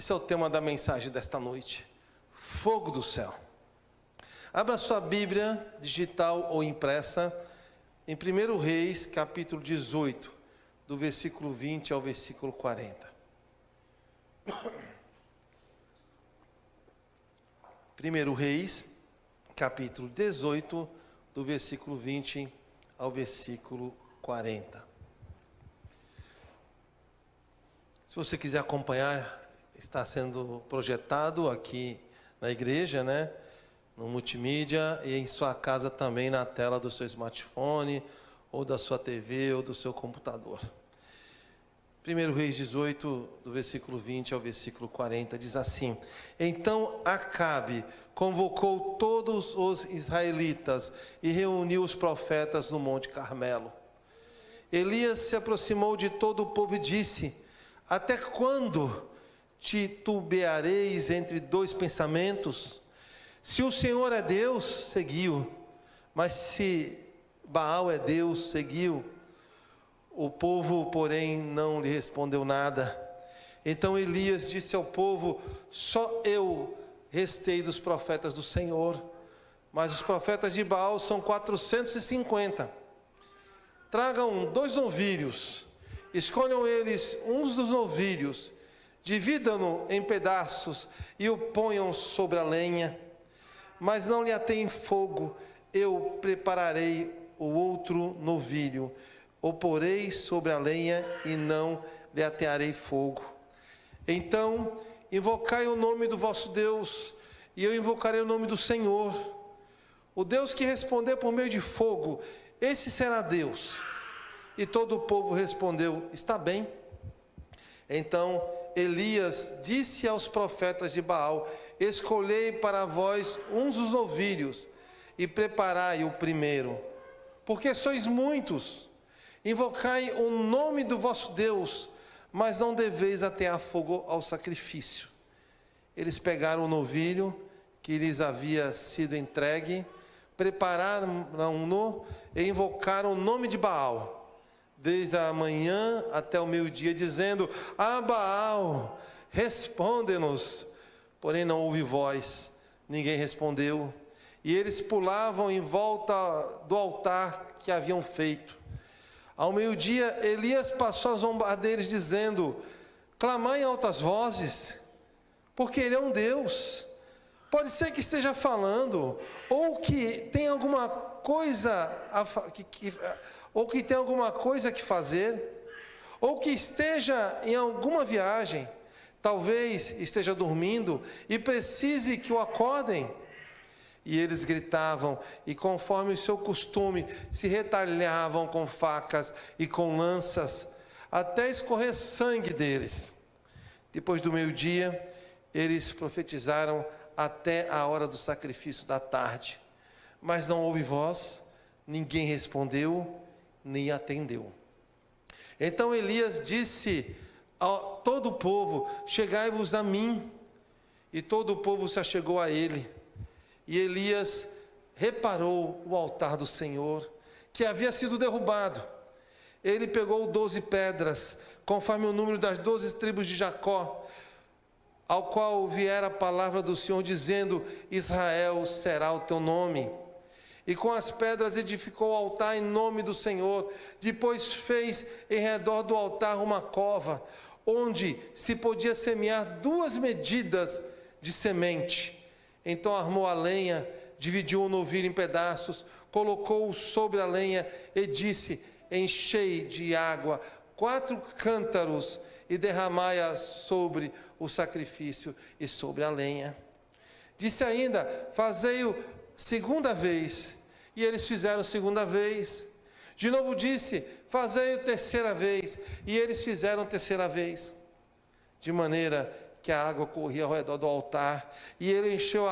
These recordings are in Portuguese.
Esse é o tema da mensagem desta noite. Fogo do céu. Abra sua Bíblia, digital ou impressa, em 1 Reis, capítulo 18, do versículo 20 ao versículo 40. 1 Reis, capítulo 18, do versículo 20 ao versículo 40. Se você quiser acompanhar, está sendo projetado aqui na igreja, né? No multimídia e em sua casa também na tela do seu smartphone, ou da sua TV, ou do seu computador. 1 Reis 18, do versículo 20 ao versículo 40, diz assim: Então Acabe convocou todos os israelitas e reuniu os profetas no Monte Carmelo. Elias se aproximou de todo o povo e disse: Até quando titubeareis entre dois pensamentos? Se o Senhor é Deus, seguiu, mas se Baal é Deus, seguiu. O povo, porém, não lhe respondeu nada. Então Elias disse ao povo: Só eu restei dos profetas do Senhor, mas os profetas de Baal são 450. Tragam 2 novilhos, escolham eles uns dos novilhos, dividam-no em pedaços e o ponham sobre a lenha, mas não lhe ateiem fogo. Eu prepararei o outro novilho, o porei sobre a lenha e não lhe atearei fogo. Então invocai o nome do vosso Deus, e eu invocarei o nome do Senhor. O Deus que responder por meio de fogo, esse será Deus. E todo o povo respondeu: Está bem. Então Elias disse aos profetas de Baal: Escolhei para vós uns dos novilhos e preparai o primeiro, porque sois muitos. Invocai o nome do vosso Deus, mas não deveis atear fogo ao sacrifício. Eles pegaram o novilho que lhes havia sido entregue, prepararam-no e invocaram o nome de Baal, desde a manhã até o meio-dia, dizendo: Ah, Baal, responde-nos. Porém não houve voz, ninguém respondeu. E eles pulavam em volta do altar que haviam feito. Ao meio-dia, Elias passou a zombar deles, dizendo: Clamai em altas vozes, porque ele é um Deus. Pode ser que esteja falando, ou que tem alguma coisa que fazer, ou que esteja em alguma viagem, talvez esteja dormindo e precise que o acordem. E eles gritavam, e conforme o seu costume, se retalhavam com facas e com lanças, até escorrer sangue deles. Depois do meio-dia, eles profetizaram até a hora do sacrifício da tarde. Mas não houve voz, ninguém respondeu, nem atendeu. Então Elias disse a todo o povo: Chegai-vos a mim. E todo o povo se achegou a ele. E Elias reparou o altar do Senhor, que havia sido derrubado. Ele pegou 12 pedras, conforme o número das 12 tribos de Jacó, ao qual viera a palavra do Senhor, dizendo: Israel será o teu nome. E com as pedras edificou o altar em nome do Senhor. Depois fez em redor do altar uma cova, onde se podia semear 2 medidas de semente. Então armou a lenha, dividiu o novilho em pedaços, colocou-o sobre a lenha e disse: Enchei de água 4 cântaros e derramai-a sobre o sacrifício e sobre a lenha. Disse ainda: Fazei-o segunda vez. E eles fizeram segunda vez. De novo disse: Fazei-o terceira vez. E eles fizeram terceira vez. De maneira que a água corria ao redor do altar, e ele encheu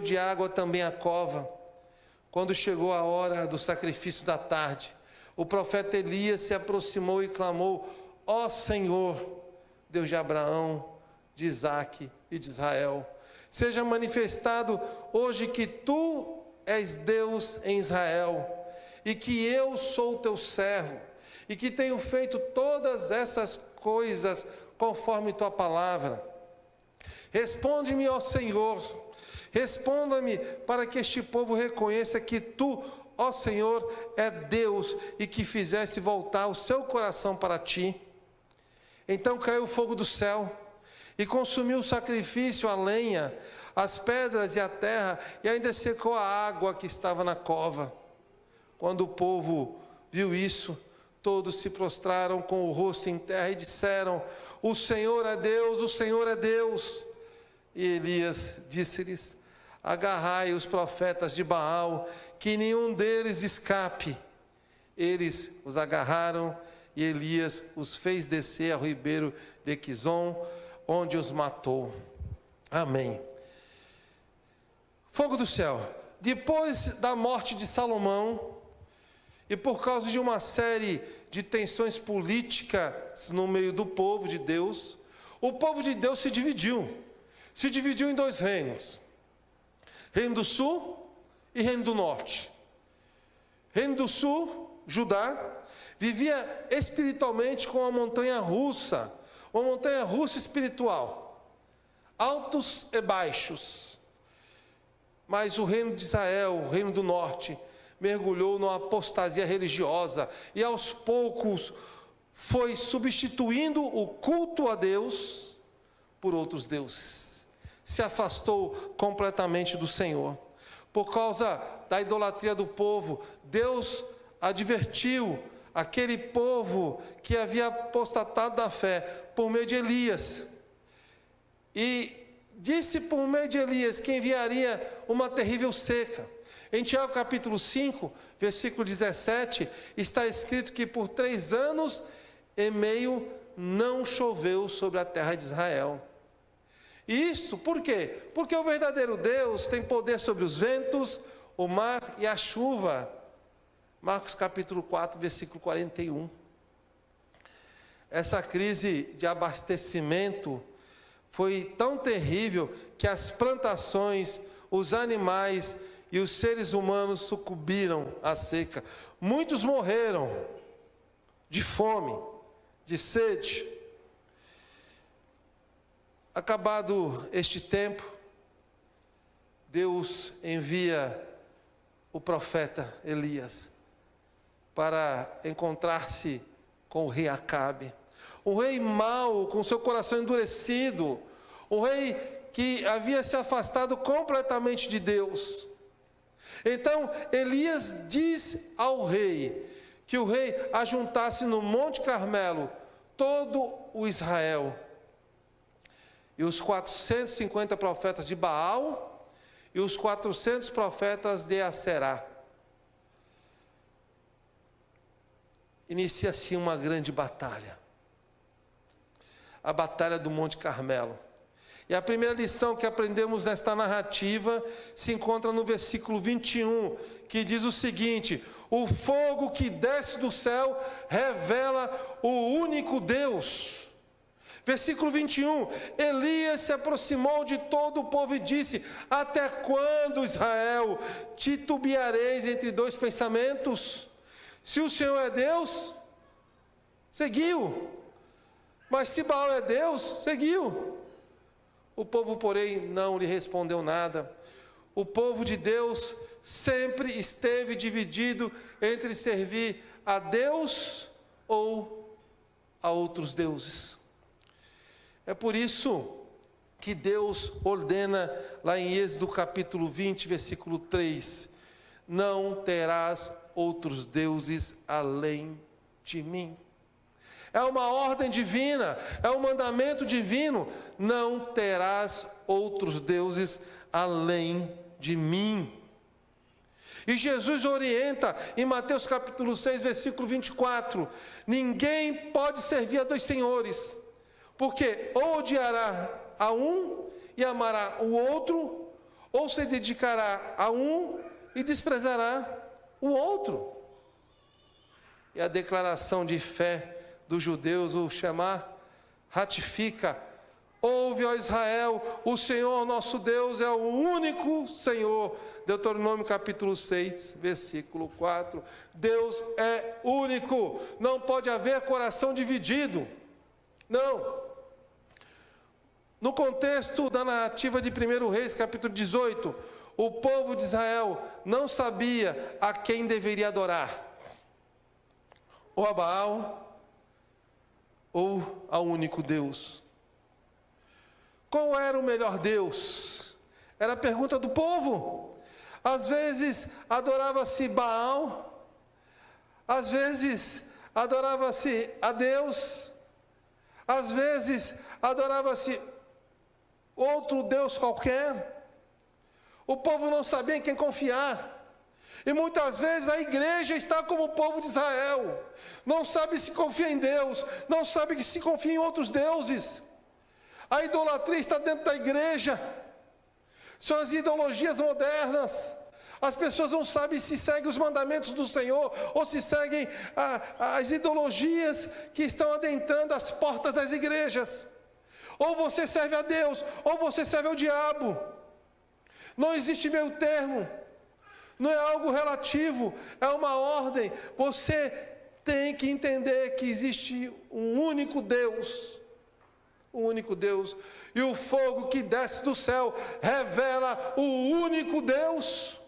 de água também a cova. Quando chegou a hora do sacrifício da tarde, o profeta Elias se aproximou e clamou: Ó Senhor, Deus de Abraão, de Isaque e de Israel, seja manifestado hoje que tu és Deus em Israel, e que eu sou teu servo, e que tenho feito todas essas coisas conforme tua palavra. Responde-me, ó Senhor, responda-me para que este povo reconheça que tu, ó Senhor, é Deus e que fizeste voltar o seu coração para ti. Então caiu o fogo do céu e consumiu o sacrifício, a lenha, as pedras e a terra, e ainda secou a água que estava na cova. Quando o povo viu isso, todos se prostraram com o rosto em terra e disseram: o Senhor é Deus, o Senhor é Deus. E Elias disse-lhes: agarrai os profetas de Baal, que nenhum deles escape. Eles os agarraram e Elias os fez descer ao ribeiro de Quizon, onde os matou. Amém. Fogo do céu. Depois da morte de Salomão, e por causa de uma série de tensões políticas no meio do povo de Deus, o povo de Deus se dividiu em dois reinos: Reino do Sul e Reino do Norte. Reino do Sul, Judá, vivia espiritualmente com uma montanha russa espiritual, altos e baixos. Mas o reino de Israel, o reino do norte, mergulhou numa apostasia religiosa e aos poucos foi substituindo o culto a Deus por outros deuses. Se afastou completamente do Senhor. Por causa da idolatria do povo, Deus advertiu aquele povo que havia apostatado da fé por meio de Elias. E disse por meio de Elias que enviaria uma terrível seca. Em Tiago capítulo 5, versículo 17, está escrito que por 3 anos e meio não choveu sobre a terra de Israel. E isso por quê? Porque o verdadeiro Deus tem poder sobre os ventos, o mar e a chuva. Marcos capítulo 4, versículo 41. Essa crise de abastecimento foi tão terrível que as plantações, os animais e os seres humanos sucumbiram à seca. Muitos morreram de fome, de sede. Acabado este tempo, Deus envia o profeta Elias para encontrar-se com o rei Acabe, um rei mau, com seu coração endurecido, um rei que havia se afastado completamente de Deus. Então Elias diz ao rei que o rei ajuntasse no Monte Carmelo todo o Israel, e os 450 profetas de Baal e os 400 profetas de Aserá. Inicia-se uma grande batalha, a batalha do Monte Carmelo. E a primeira lição que aprendemos nesta narrativa se encontra no versículo 21, que diz o seguinte: o fogo que desce do céu revela o único Deus. Versículo 21, Elias se aproximou de todo o povo e disse: até quando, Israel, titubeareis entre dois pensamentos? Se o Senhor é Deus, seguiu. Mas se Baal é Deus, seguiu. O povo, porém, não lhe respondeu nada. O povo de Deus sempre esteve dividido entre servir a Deus ou a outros deuses. É por isso que Deus ordena lá em Êxodo capítulo 20, versículo 3: não terás outros deuses além de mim. É uma ordem divina, é um mandamento divino: não terás outros deuses além de mim. E Jesus orienta em Mateus capítulo 6, versículo 24: ninguém pode servir a dois senhores, porque ou odiará a um e amará o outro, ou se dedicará a um e desprezará o outro. E a declaração de fé dos judeus, o Shema, ratifica: ouve, ó Israel, o Senhor nosso Deus é o único Senhor. Deuteronômio capítulo 6, versículo 4. Deus é único, não pode haver coração dividido. Não. No contexto da narrativa de 1 Reis, capítulo 18, o povo de Israel não sabia a quem deveria adorar. Ou a Baal, ou ao único Deus. Qual era o melhor Deus? Era a pergunta do povo. Às vezes adorava-se Baal, às vezes adorava-se a Deus, às vezes adorava-se outro Deus qualquer. O povo não sabia em quem confiar. E muitas vezes a igreja está como o povo de Israel. Não sabe se confia em Deus, não sabe se confia em outros deuses. A idolatria está dentro da igreja. São as ideologias modernas. As pessoas não sabem se seguem os mandamentos do Senhor ou se seguem as ideologias que estão adentrando as portas das igrejas. Ou você serve a Deus, ou você serve ao diabo. Não existe meio termo. Não é algo relativo, é uma ordem. Você tem que entender que existe um único Deus. O único Deus. E o fogo que desce do céu revela o único Deus.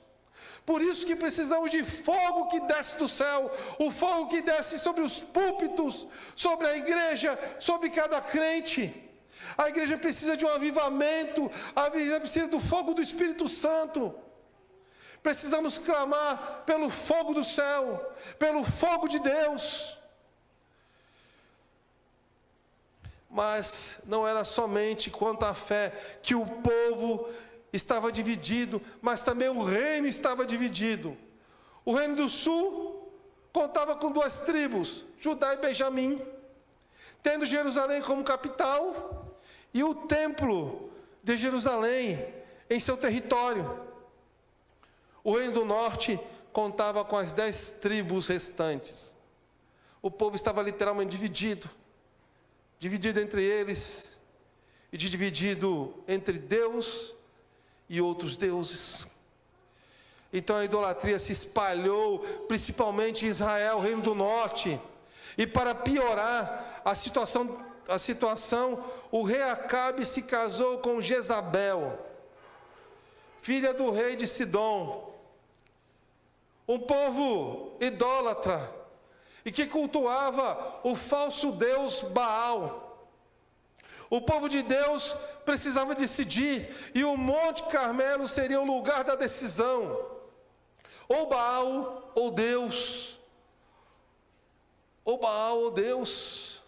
Por isso que precisamos de fogo que desce do céu. O fogo que desce sobre os púlpitos, sobre a igreja, sobre cada crente. A igreja precisa de um avivamento. A igreja precisa do fogo do Espírito Santo. Precisamos clamar pelo fogo do céu, pelo fogo de Deus. Mas não era somente quanto à fé que o povo estava dividido, mas também o reino estava dividido. O reino do sul contava com 2 tribos, Judá e Benjamim, tendo Jerusalém como capital e o templo de Jerusalém em seu território. O reino do norte contava com as 10 tribos restantes. O povo estava literalmente dividido entre eles, e dividido entre Deus e outros deuses. Então a idolatria se espalhou, principalmente em Israel, reino do norte. E para piorar a situação, o rei Acabe se casou com Jezabel, filha do rei de Sidom, um povo idólatra, e que cultuava o falso deus Baal. O povo de Deus precisava decidir, e o Monte Carmelo seria o lugar da decisão, ou Baal ou Deus, ou Baal ou Deus.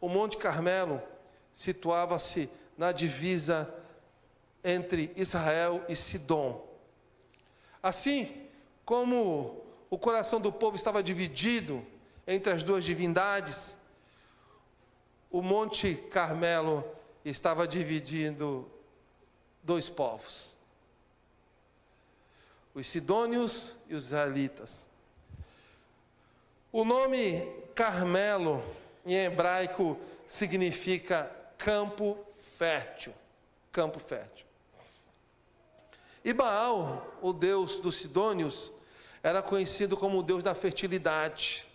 O Monte Carmelo situava-se na divisa entre Israel e Sidom. Assim como o coração do povo estava dividido entre as 2 divindades, o Monte Carmelo estava dividindo 2 povos, os sidônios e os israelitas. O nome Carmelo, em hebraico, significa campo fértil. Campo fértil. E Baal, o deus dos sidônios, era conhecido como o deus da fertilidade.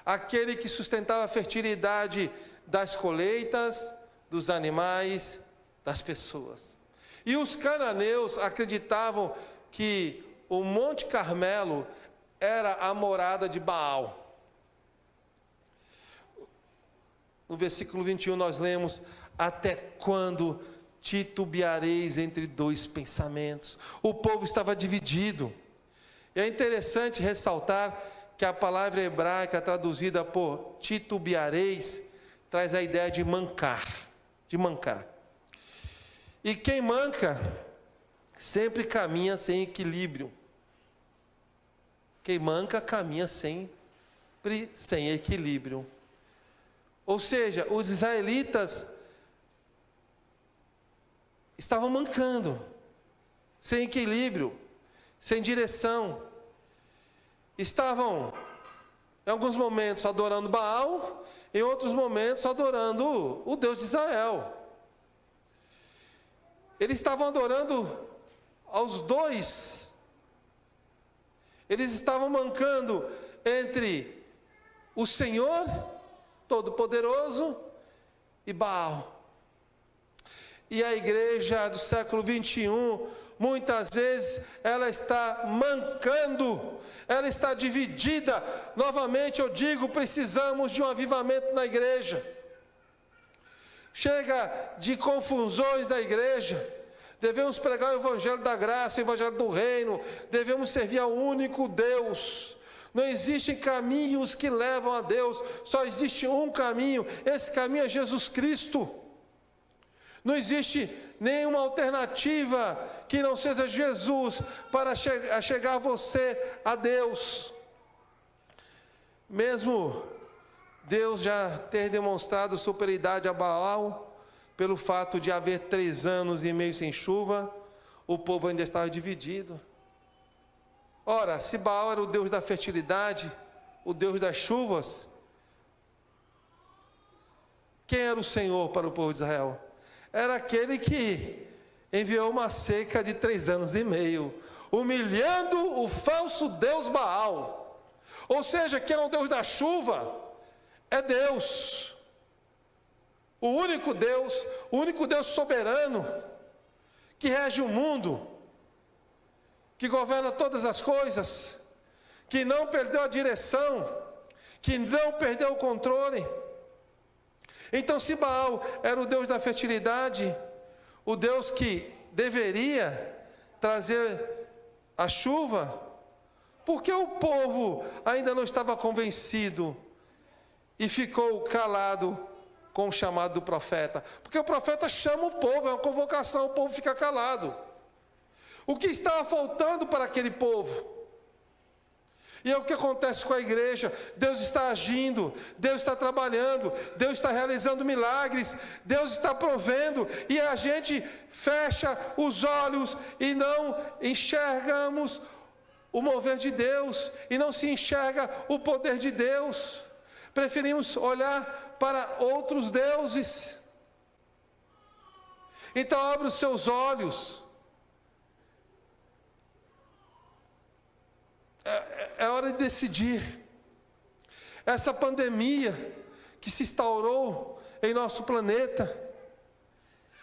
Aquele que sustentava a fertilidade das colheitas, dos animais, das pessoas. E os cananeus acreditavam que o Monte Carmelo era a morada de Baal. No versículo 21 nós lemos: até quando titubeareis entre 2 pensamentos? O povo estava dividido. E é interessante ressaltar que a palavra hebraica traduzida por titubeareis traz a ideia de mancar, E quem manca sempre caminha sem equilíbrio. Quem manca caminha sempre sem equilíbrio. Ou seja, os israelitas estavam mancando, sem equilíbrio, sem direção. Estavam, em alguns momentos, adorando Baal, em outros momentos, adorando o Deus de Israel. Eles estavam adorando aos 2. Eles estavam mancando entre o Senhor Todo-Poderoso e Baal. E a igreja do século 21, muitas vezes, ela está mancando, ela está dividida. Novamente eu digo, precisamos de um avivamento na igreja. Chega de confusões na igreja. Devemos pregar o evangelho da graça, o evangelho do reino. Devemos servir ao único Deus. Não existem caminhos que levam a Deus, só existe um caminho. Esse caminho é Jesus Cristo. Não existe nenhuma alternativa que não seja Jesus para chegar você a Deus. Mesmo Deus já ter demonstrado superioridade a Baal, pelo fato de haver 3 anos e meio sem chuva, o povo ainda estava dividido. Ora, se Baal era o Deus da fertilidade, o Deus das chuvas, quem era o Senhor para o povo de Israel? Era aquele que enviou uma seca de 3 anos e meio, humilhando o falso Deus Baal. Ou seja, quem é o Deus da chuva é Deus. O único Deus soberano, que rege o mundo, que governa todas as coisas, que não perdeu a direção, que não perdeu o controle. Então, se Baal era o Deus da fertilidade, o Deus que deveria trazer a chuva, por que o povo ainda não estava convencido e ficou calado com o chamado do profeta? Porque o profeta chama o povo, é uma convocação, o povo fica calado. O que estava faltando para aquele povo? E é o que acontece com a igreja. Deus está agindo, Deus está trabalhando, Deus está realizando milagres, Deus está provendo, e a gente fecha os olhos e não enxergamos o mover de Deus, e não se enxerga o poder de Deus. Preferimos olhar para outros deuses. Então abre os seus olhos. É hora de decidir. Essa pandemia que se instaurou em nosso planeta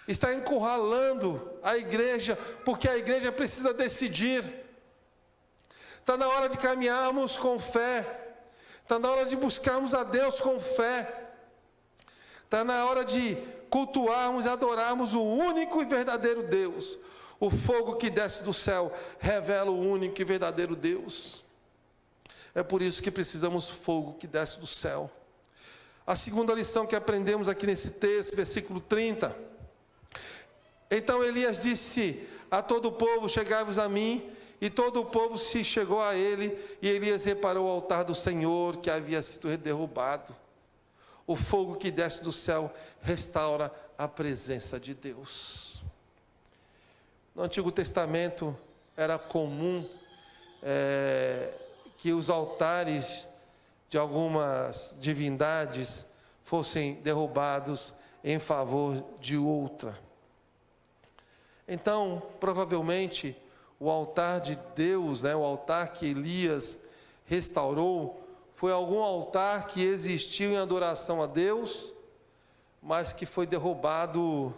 está encurralando a igreja, porque a igreja precisa decidir. Está na hora de caminharmos com fé, está na hora de buscarmos a Deus com fé, está na hora de cultuarmos e adorarmos o único e verdadeiro Deus. O fogo que desce do céu revela o único e verdadeiro Deus. É por isso que precisamos do fogo que desce do céu. A segunda lição que aprendemos aqui nesse texto, versículo 30. Então Elias disse a todo o povo: chegai-vos a mim. E todo o povo se chegou a ele, e Elias reparou o altar do Senhor que havia sido derrubado. O fogo que desce do céu restaura a presença de Deus. No Antigo Testamento era comum que os altares de algumas divindades fossem derrubados em favor de outra. Então, provavelmente, o altar de Deus, o altar que Elias restaurou, foi algum altar que existiu em adoração a Deus, mas que foi derrubado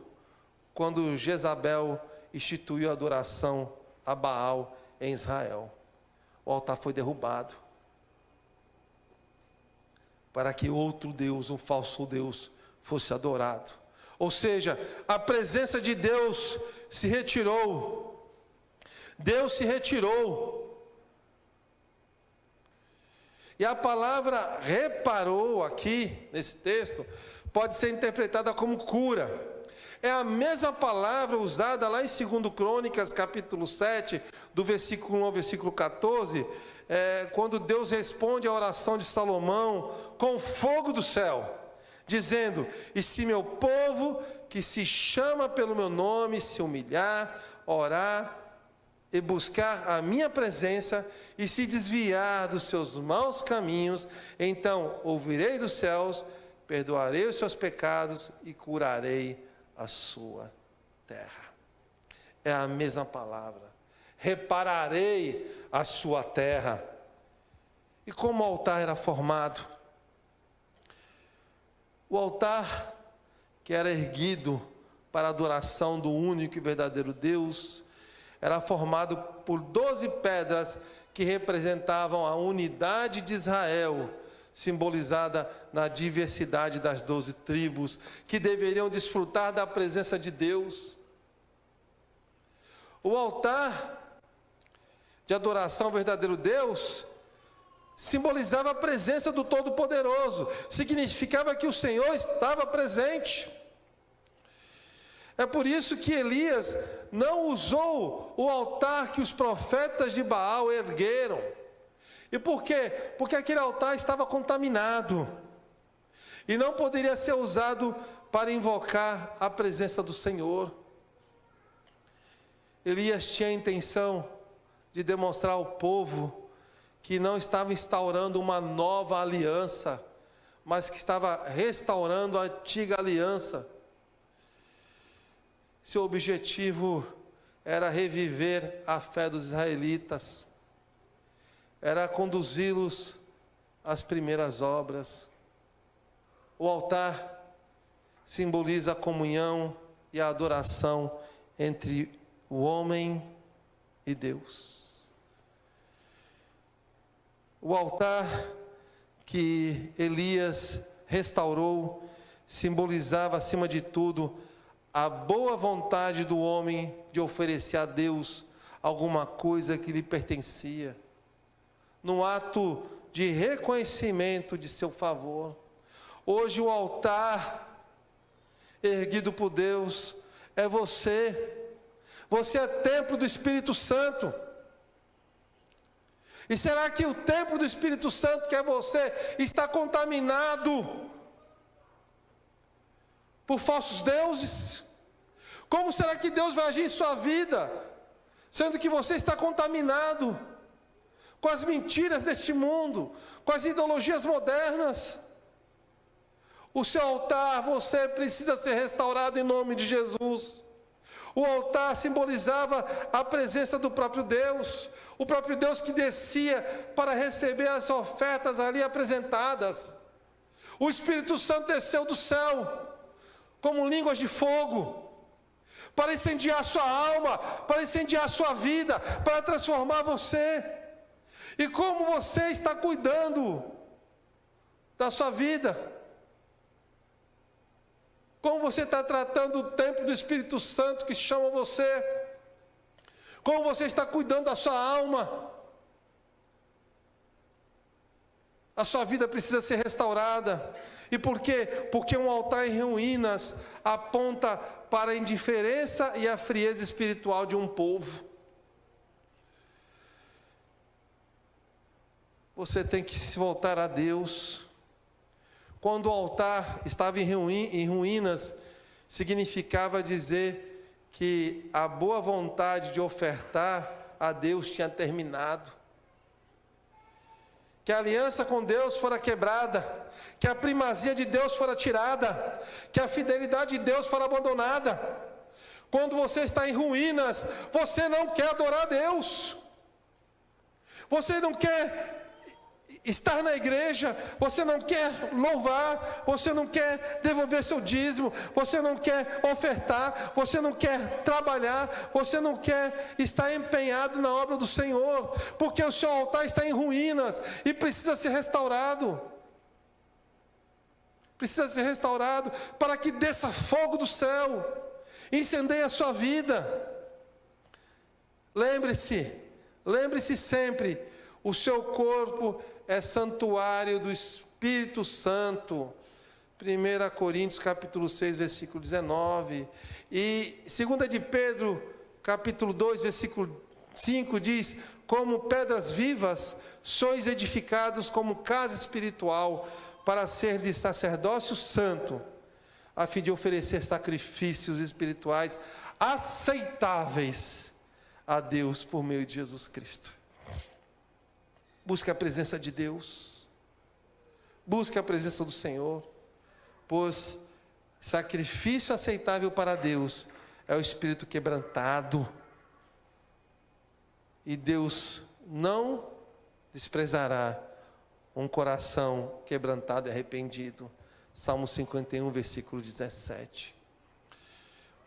quando Jezabel instituiu a adoração a Baal em Israel. O altar foi derrubado para que outro Deus, um falso Deus, fosse adorado. Ou seja, a presença de Deus se retirou. Deus se retirou. E a palavra reparou aqui, nesse texto, pode ser interpretada como cura. É a mesma palavra usada lá em 2 Crônicas, capítulo 7, do versículo 1 ao versículo 14, quando Deus responde à oração de Salomão com fogo do céu, dizendo: e se meu povo, que se chama pelo meu nome, se humilhar, orar e buscar a minha presença, e se desviar dos seus maus caminhos, então ouvirei dos céus, perdoarei os seus pecados e curarei a sua terra. É a mesma palavra. Repararei a sua terra. E como o altar era formado? O altar que era erguido para a adoração do único e verdadeiro Deus era formado por 12 pedras que representavam a unidade de Israel, simbolizada na diversidade das 12 tribos, que deveriam desfrutar da presença de Deus. O altar de adoração ao verdadeiro Deus simbolizava a presença do Todo-Poderoso, significava que o Senhor estava presente. É por isso que Elias não usou o altar que os profetas de Baal ergueram. E por quê? Porque aquele altar estava contaminado e não poderia ser usado para invocar a presença do Senhor. Elias tinha a intenção de demonstrar ao povo que não estava instaurando uma nova aliança, mas que estava restaurando a antiga aliança. Seu objetivo era reviver a fé dos israelitas, era conduzi-los às primeiras obras. O altar simboliza a comunhão e a adoração entre o homem e Deus. O altar que Elias restaurou simbolizava, acima de tudo, a boa vontade do homem de oferecer a Deus alguma coisa que lhe pertencia, num ato de reconhecimento de seu favor. Hoje o altar erguido por Deus é você. Você é templo do Espírito Santo. E será que o templo do Espírito Santo, que é você, está contaminado por falsos deuses? Como será que Deus vai agir em sua vida, sendo que você está contaminado com as mentiras deste mundo, com as ideologias modernas? O seu altar, você precisa ser restaurado em nome de Jesus. O altar simbolizava a presença do próprio Deus, o próprio Deus que descia para receber as ofertas ali apresentadas. O Espírito Santo desceu do céu, como línguas de fogo, para incendiar a sua alma, para incendiar a sua vida, para transformar você. E como você está cuidando da sua vida? Como você está tratando o templo do Espírito Santo que chama você? Como você está cuidando da sua alma? A sua vida precisa ser restaurada. E por quê? Porque um altar em ruínas aponta para a indiferença e a frieza espiritual de um povo. Você tem que se voltar a Deus. Quando o altar estava em ruínas, significava dizer que a boa vontade de ofertar a Deus tinha terminado, que a aliança com Deus fora quebrada, que a primazia de Deus fora tirada, que a fidelidade de Deus fora abandonada. Quando você está em ruínas, você não quer adorar a Deus, você não quer estar na igreja, você não quer louvar, você não quer devolver seu dízimo, você não quer ofertar, você não quer trabalhar, você não quer estar empenhado na obra do Senhor, porque o seu altar está em ruínas e precisa ser restaurado. Precisa ser restaurado para que desça fogo do céu, incendeie a sua vida. Lembre-se sempre, o seu corpo é santuário do Espírito Santo. 1 Coríntios capítulo 6, versículo 19. E 2 de Pedro, capítulo 2, versículo 5 diz: como pedras vivas, sois edificados como casa espiritual, para ser de sacerdócio santo, a fim de oferecer sacrifícios espirituais aceitáveis a Deus por meio de Jesus Cristo. Busque a presença de Deus, busque a presença do Senhor, pois sacrifício aceitável para Deus é o espírito quebrantado, e Deus não desprezará um coração quebrantado e arrependido. Salmo 51, versículo 17.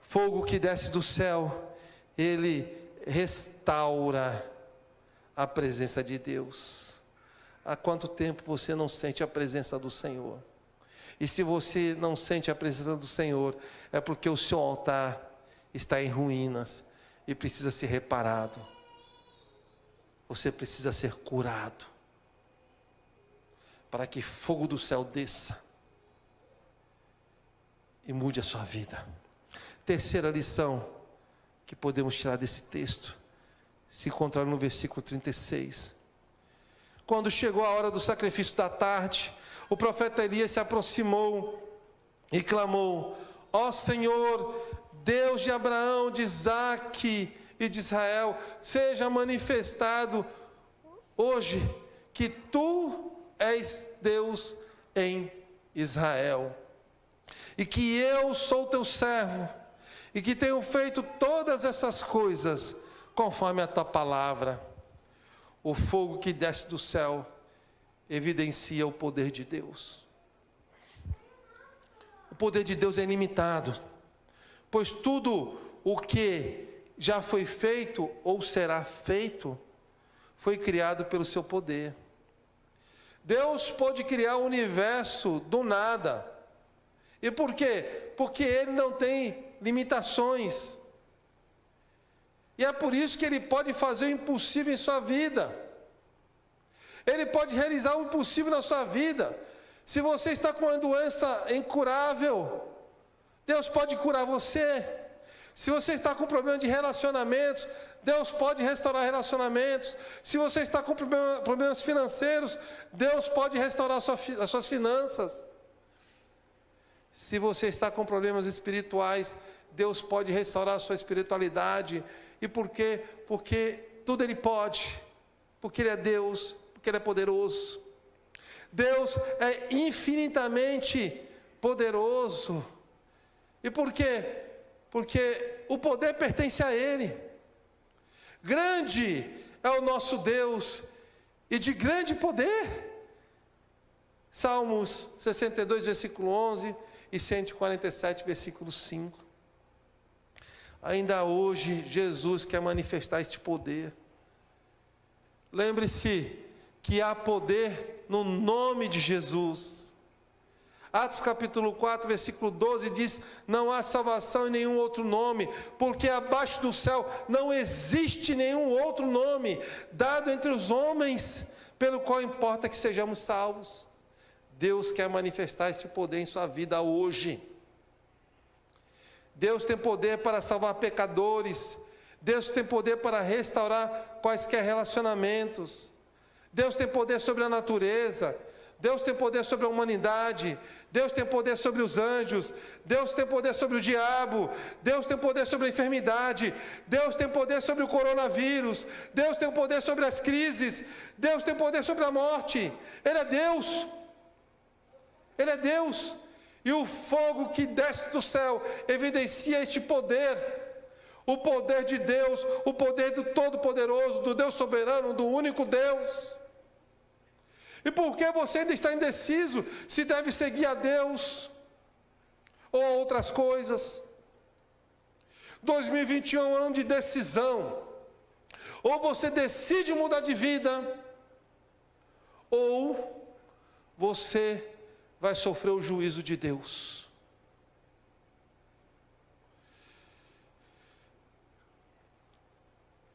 Fogo que desce do céu, ele restaura a presença de Deus. Há quanto tempo você não sente a presença do Senhor? E se você não sente a presença do Senhor, é porque o seu altar está em ruínas e precisa ser reparado. Você precisa ser curado, para que fogo do céu desça e mude a sua vida. Terceira lição que podemos tirar desse texto se encontrar no versículo 36. Quando chegou a hora do sacrifício da tarde, o profeta Elias se aproximou e clamou: ó Senhor, Deus de Abraão, de Isaque e de Israel, seja manifestado hoje que tu és Deus em Israel, e que eu sou teu servo, e que tenho feito todas essas coisas conforme a tua palavra. O fogo que desce do céu evidencia o poder de Deus. O poder de Deus é ilimitado, pois tudo o que já foi feito ou será feito foi criado pelo seu poder. Deus pôde criar o universo do nada. E por quê? Porque Ele não tem limitações. E é por isso que Ele pode fazer o impossível em sua vida. Ele pode realizar o impossível na sua vida. Se você está com uma doença incurável, Deus pode curar você. Se você está com problema de relacionamentos, Deus pode restaurar relacionamentos. Se você está com problemas financeiros, Deus pode restaurar as suas finanças. Se você está com problemas espirituais, Deus pode restaurar a sua espiritualidade. E por quê? Porque tudo Ele pode. Porque Ele é Deus, porque Ele é poderoso. Deus é infinitamente poderoso. E por quê? Porque o poder pertence a Ele. Grande é o nosso Deus e de grande poder. Salmos 62, versículo 11 e 147, versículo 5. Ainda hoje Jesus quer manifestar este poder. Lembre-se que há poder no nome de Jesus. Atos capítulo 4, versículo 12 diz: não há salvação em nenhum outro nome, porque abaixo do céu não existe nenhum outro nome dado entre os homens, pelo qual importa que sejamos salvos. Deus quer manifestar este poder em sua vida hoje. Deus tem poder para salvar pecadores. Deus tem poder para restaurar quaisquer relacionamentos. Deus tem poder sobre a natureza. Deus tem poder sobre a humanidade. Deus tem poder sobre os anjos. Deus tem poder sobre o diabo. Deus tem poder sobre a enfermidade. Deus tem poder sobre o coronavírus. Deus tem poder sobre as crises. Deus tem poder sobre a morte. Ele é Deus. Ele é Deus. E o fogo que desce do céu evidencia este poder. O poder de Deus, o poder do Todo-Poderoso, do Deus soberano, do único Deus. E por que você ainda está indeciso se deve seguir a Deus ou a outras coisas? 2021 é um ano de decisão. Ou você decide mudar de vida, ou você vai sofrer o juízo de Deus.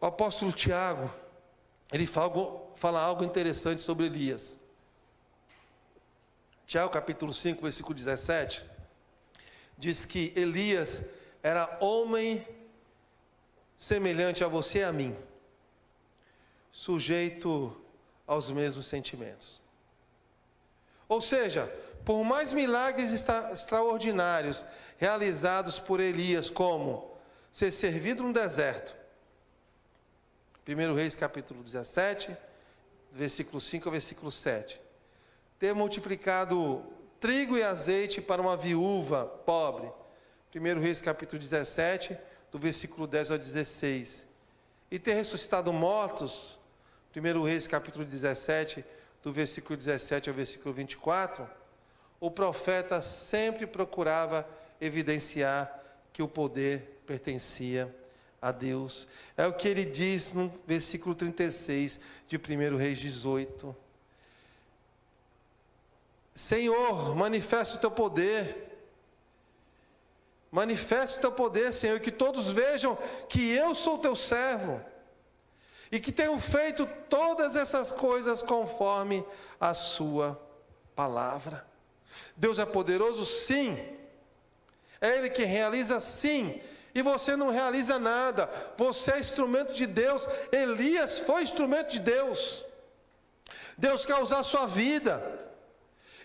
O apóstolo Tiago, ele fala algo interessante sobre Elias. Tiago capítulo 5, versículo 17, diz que Elias era homem semelhante a você e a mim, sujeito aos mesmos sentimentos. Ou seja, por mais milagres extraordinários realizados por Elias, como ser servido no deserto, 1 Reis capítulo 17, versículo 5 ao versículo 7, ter multiplicado trigo e azeite para uma viúva pobre, 1 Reis capítulo 17, do versículo 10 ao 16, e ter ressuscitado mortos, 1 Reis capítulo 17, do versículo 17 ao versículo 24, o profeta sempre procurava evidenciar que o poder pertencia a Deus. É o que ele diz no versículo 36 de 1 Reis 18. Senhor, manifesta o teu poder. Manifesta o teu poder, Senhor, e que todos vejam que eu sou teu servo. E que tenho feito todas essas coisas conforme a sua palavra. Deus é poderoso? Sim. É Ele que realiza? Sim. E você não realiza nada. Você é instrumento de Deus. Elias foi instrumento de Deus. Deus quer usar a sua vida.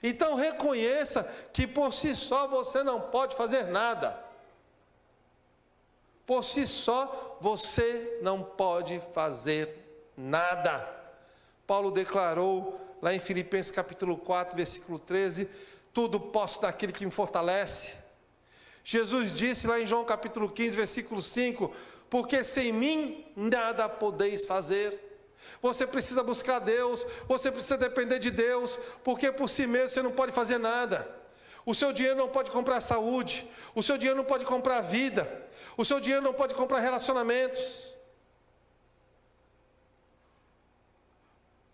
Então reconheça que por si só você não pode fazer nada. Por si só você não pode fazer nada. Paulo declarou lá em Filipenses capítulo 4, versículo 13, tudo posso daquele que me fortalece. Jesus disse lá em João capítulo 15, versículo 5, porque sem mim nada podeis fazer. Você precisa buscar Deus, você precisa depender de Deus, porque por si mesmo você não pode fazer nada. O seu dinheiro não pode comprar saúde, o seu dinheiro não pode comprar vida, o seu dinheiro não pode comprar relacionamentos.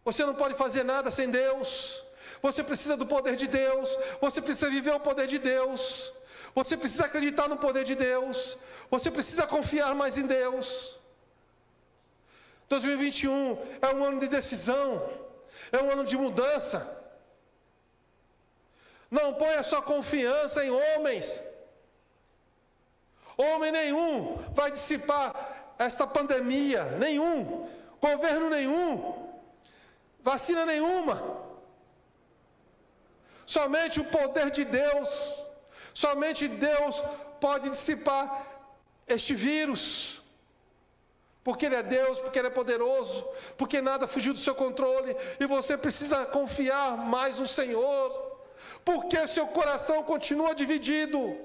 Você não pode fazer nada sem Deus. Você precisa do poder de Deus, você precisa viver o poder de Deus, você precisa acreditar no poder de Deus, você precisa confiar mais em Deus. 2021 é um ano de decisão, é um ano de mudança. Não ponha sua confiança em homens. Homem nenhum vai dissipar esta pandemia, nenhum, governo nenhum, vacina nenhuma. Somente o poder de Deus, somente Deus pode dissipar este vírus. Porque Ele é Deus, porque Ele é poderoso, porque nada fugiu do seu controle, e você precisa confiar mais no Senhor, porque seu coração continua dividido.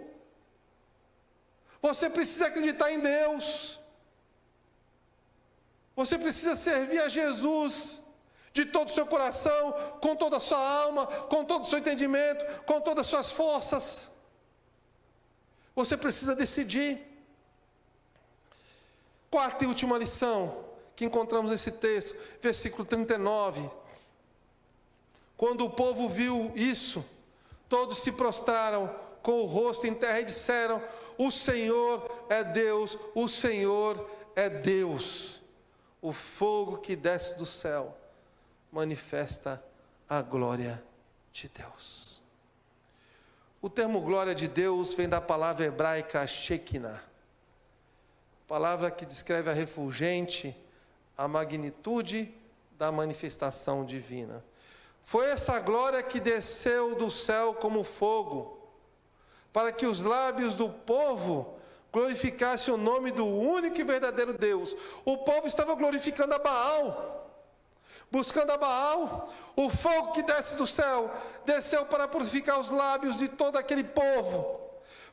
Você precisa acreditar em Deus, você precisa servir a Jesus de todo o seu coração, com toda a sua alma, com todo o seu entendimento, com todas as suas forças. Você precisa decidir. Quarta e última lição que encontramos nesse texto, versículo 39. Quando o povo viu isso, todos se prostraram com o rosto em terra e disseram: o Senhor é Deus, o Senhor é Deus. O fogo que desce do céu manifesta a glória de Deus. O termo glória de Deus vem da palavra hebraica Shekinah, palavra que descreve a refulgente, a magnitude da manifestação divina. Foi essa glória que desceu do céu como fogo, para que os lábios do povo glorificassem o nome do único e verdadeiro Deus. O povo estava glorificando a Baal, buscando a Baal. O fogo que desce do céu, desceu para purificar os lábios de todo aquele povo,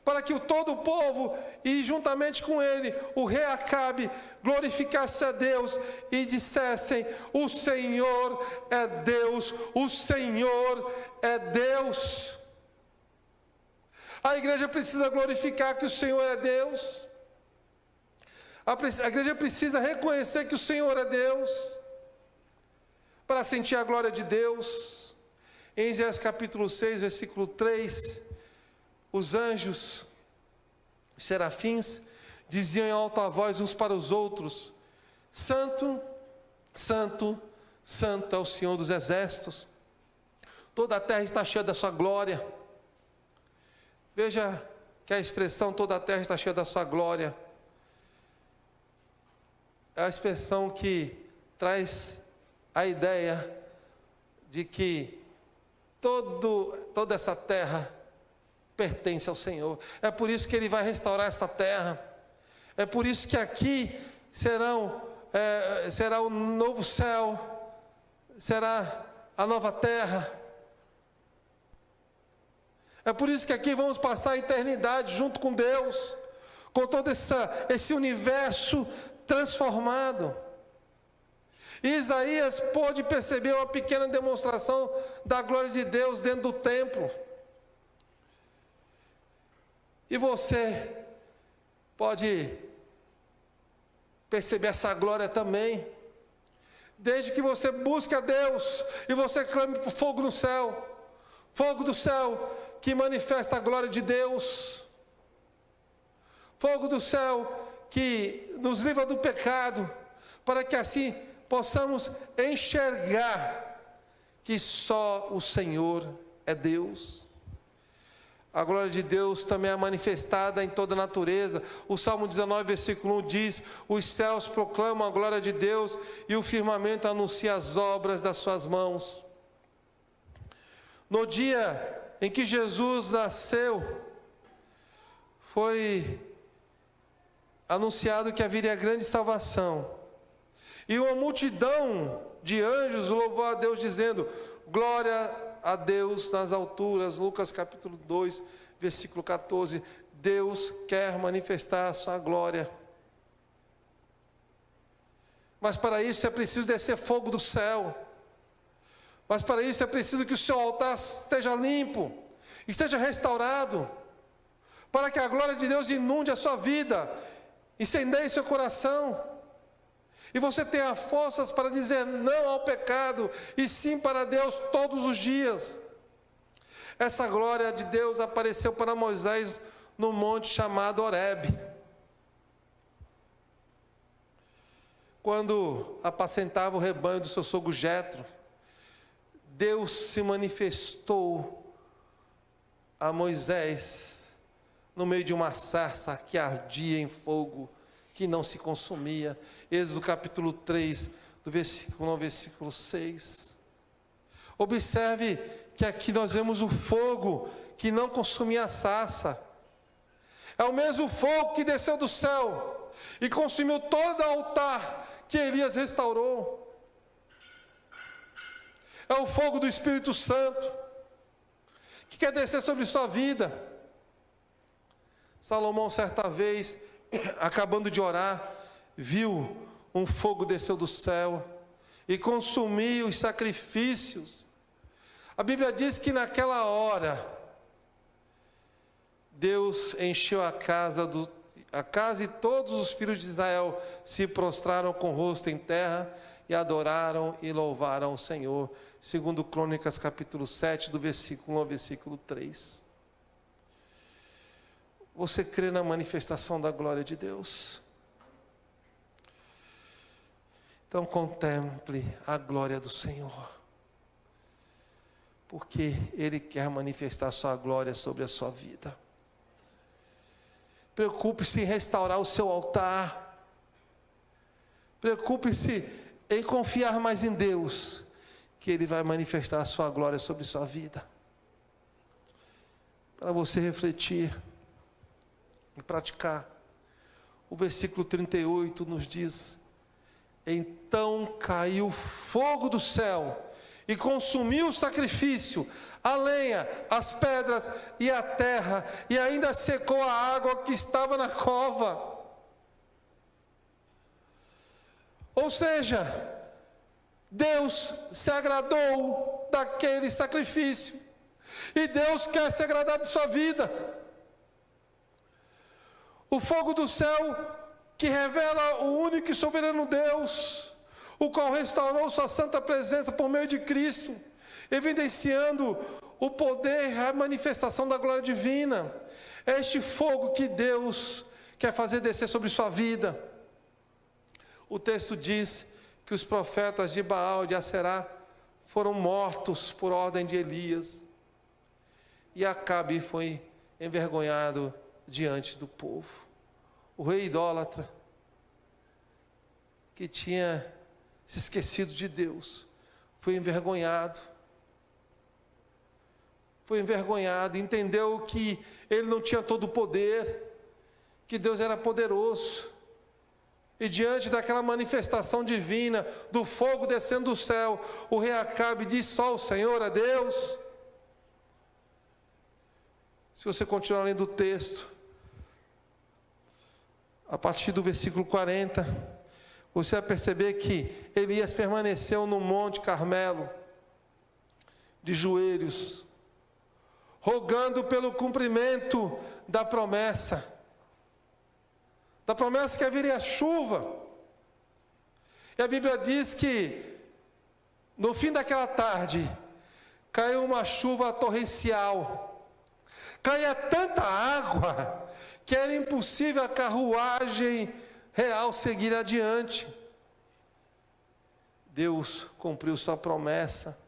para que todo o povo, e juntamente com ele, o rei Acabe, glorificasse a Deus e dissessem: o Senhor é Deus, o Senhor é Deus. A igreja precisa glorificar que o Senhor é Deus. A igreja precisa reconhecer que o Senhor é Deus, para sentir a glória de Deus. Em Isaías capítulo 6, versículo 3, os anjos, os serafins, diziam em alta voz uns para os outros: Santo, Santo, Santo é o Senhor dos exércitos, toda a terra está cheia da sua glória. Veja que a expressão toda a terra está cheia da sua glória é a expressão que traz a ideia de que toda essa terra pertence ao Senhor. É por isso que Ele vai restaurar essa terra. É por isso que aqui será o novo céu, será a nova terra. É por isso que aqui vamos passar a eternidade junto com Deus, com todo esse universo transformado. E Isaías pôde perceber uma pequena demonstração da glória de Deus dentro do templo. E você pode perceber essa glória também, desde que você busque a Deus e você clame por fogo no céu, fogo do céu que manifesta a glória de Deus, fogo do céu que nos livra do pecado, para que assim possamos enxergar que só o Senhor é Deus. A glória de Deus também é manifestada em toda a natureza. O Salmo 19, versículo 1 diz: os céus proclamam a glória de Deus e o firmamento anuncia as obras das suas mãos. No dia em que Jesus nasceu, foi anunciado que haveria grande salvação. E uma multidão de anjos louvou a Deus, dizendo: glória a Deus nas alturas. Lucas capítulo 2, versículo 14. Deus quer manifestar a sua glória. Mas para isso é preciso descer fogo do céu. Mas para isso é preciso que o seu altar esteja limpo, esteja restaurado, para que a glória de Deus inunde a sua vida, incendeie seu coração, e você tenha forças para dizer não ao pecado, e sim para Deus todos os dias. Essa glória de Deus apareceu para Moisés no monte chamado Horebe. Quando apacentava o rebanho do seu sogro Jetro, Deus se manifestou a Moisés no meio de uma sarça que ardia em fogo, que não se consumia. Êxodo capítulo 3, do versículo 1 ao versículo 6. Observe que aqui nós vemos o fogo que não consumia a sarça. É o mesmo fogo que desceu do céu e consumiu todo o altar que Elias restaurou. É o fogo do Espírito Santo que quer descer sobre sua vida. Salomão, certa vez, acabando de orar, viu um fogo desceu do céu e consumiu os sacrifícios. A Bíblia diz que naquela hora Deus encheu a casa e todos os filhos de Israel se prostraram com o rosto em terra e adoraram e louvaram o Senhor. Segundo Crônicas capítulo 7, do versículo 1 ao versículo 3. Você crê na manifestação da glória de Deus? Então contemple a glória do Senhor, porque Ele quer manifestar sua glória sobre a sua vida. Preocupe-se em restaurar o seu altar. Preocupe-se em confiar mais em Deus, que Ele vai manifestar a sua glória sobre a sua vida. Para você refletir e praticar. O versículo 38 nos diz: então caiu fogo do céu e consumiu o sacrifício, a lenha, as pedras e a terra, e ainda secou a água que estava na cova. Ou seja, Deus se agradou daquele sacrifício, e Deus quer se agradar de sua vida. O fogo do céu que revela o único e soberano Deus, o qual restaurou sua santa presença por meio de Cristo, evidenciando o poder e a manifestação da glória divina. É este fogo que Deus quer fazer descer sobre sua vida. O texto diz que os profetas de Baal e de Aserá foram mortos por ordem de Elias, e Acabe foi envergonhado diante do povo. O rei idólatra, que tinha se esquecido de Deus, foi envergonhado, entendeu que ele não tinha todo o poder, que Deus era poderoso, e diante daquela manifestação divina, do fogo descendo do céu, o rei Acabe diz: só o Senhor é Deus. Se você continuar lendo o texto, a partir do versículo 40, você vai perceber que Elias permaneceu no Monte Carmelo, de joelhos, rogando pelo cumprimento da promessa que haveria chuva. E a Bíblia diz que no fim daquela tarde caiu uma chuva torrencial, caía tanta água que era impossível a carruagem real seguir adiante. Deus cumpriu sua promessa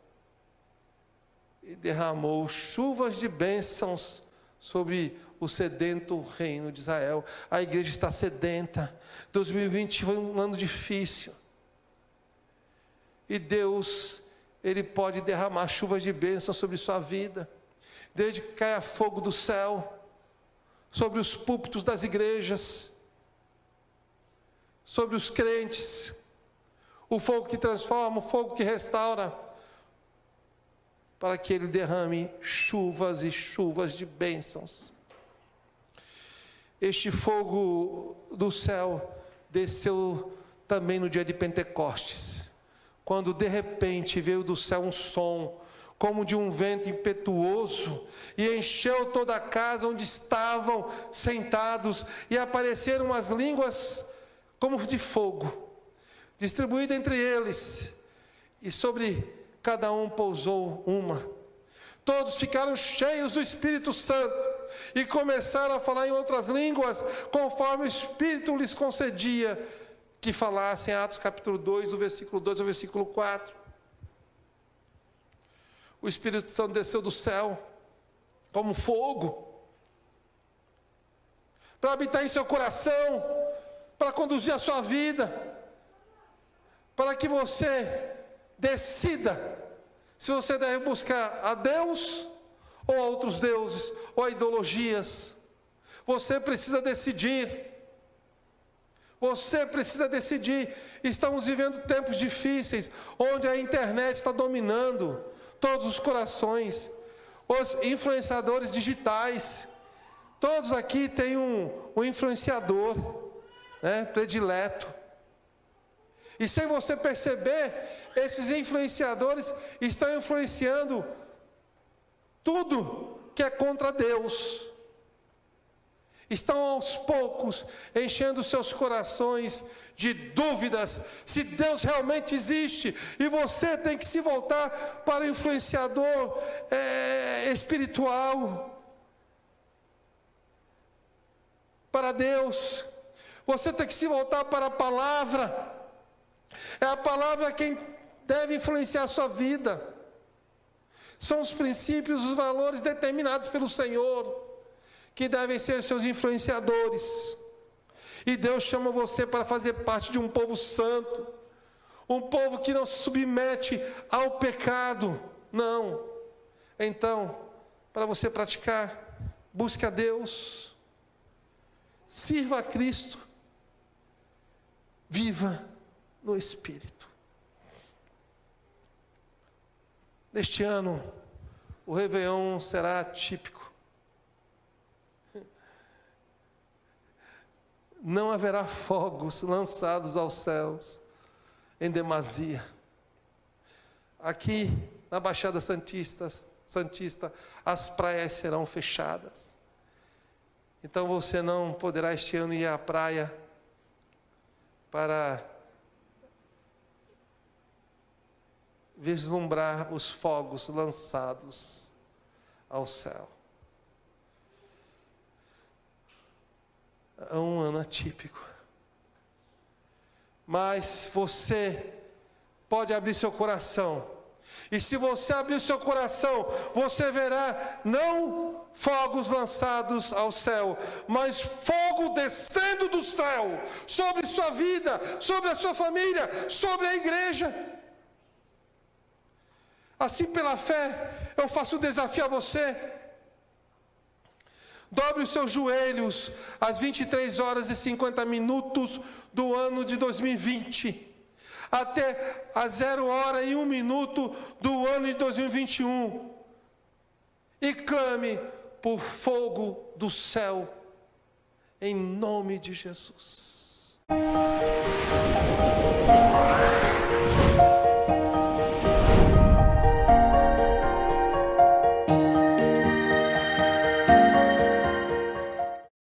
e derramou chuvas de bênçãos sobre o sedento reino de Israel. A igreja está sedenta. 2020 foi um ano difícil. E Deus, Ele pode derramar chuvas de bênçãos sobre sua vida, desde que caia fogo do céu, sobre os púlpitos das igrejas, sobre os crentes, o fogo que transforma, o fogo que restaura, para que Ele derrame chuvas e chuvas de bênçãos. Este fogo do céu desceu também no dia de Pentecostes, quando de repente veio do céu um som, como de um vento impetuoso, e encheu toda a casa onde estavam sentados, e apareceram umas línguas como de fogo, distribuídas entre eles, e sobre cada um pousou uma. Todos ficaram cheios do Espírito Santo, e começaram a falar em outras línguas, conforme o Espírito lhes concedia que falassem. Atos capítulo 2, do versículo 2 ao versículo 4. O Espírito Santo desceu do céu como fogo, para habitar em seu coração, para conduzir a sua vida, para que você decida se você deve buscar a Deus ou a outros deuses, ou a ideologias. Você precisa decidir. Você precisa decidir. Estamos vivendo tempos difíceis, onde a internet está dominando todos os corações. Os influenciadores digitais, todos aqui têm um influenciador, né, predileto. E sem você perceber, esses influenciadores estão influenciando tudo que é contra Deus. Estão aos poucos enchendo seus corações de dúvidas se Deus realmente existe, e você tem que se voltar para o influenciador espiritual, para Deus. Você tem que se voltar para a palavra. É a palavra quem deve influenciar a sua vida. São os princípios, os valores determinados pelo Senhor que devem ser seus influenciadores. E Deus chama você para fazer parte de um povo santo, um povo que não se submete ao pecado, não. Então, para você praticar, busque a Deus, sirva a Cristo, viva no Espírito. Neste ano, o Réveillon será atípico. Não haverá fogos lançados aos céus em demasia. Aqui na Baixada Santista, as praias serão fechadas. Então você não poderá este ano ir à praia para vislumbrar os fogos lançados ao céu. É um ano atípico. Mas você pode abrir seu coração. E se você abrir o seu coração, você verá não fogos lançados ao céu, mas fogo descendo do céu sobre sua vida, sobre a sua família, sobre a igreja. Assim, pela fé, eu faço um desafio a você. Dobre os seus joelhos às 23 horas e 50 minutos do ano de 2020, até às 0 hora e 1 minuto do ano de 2021, e clame por fogo do céu, em nome de Jesus.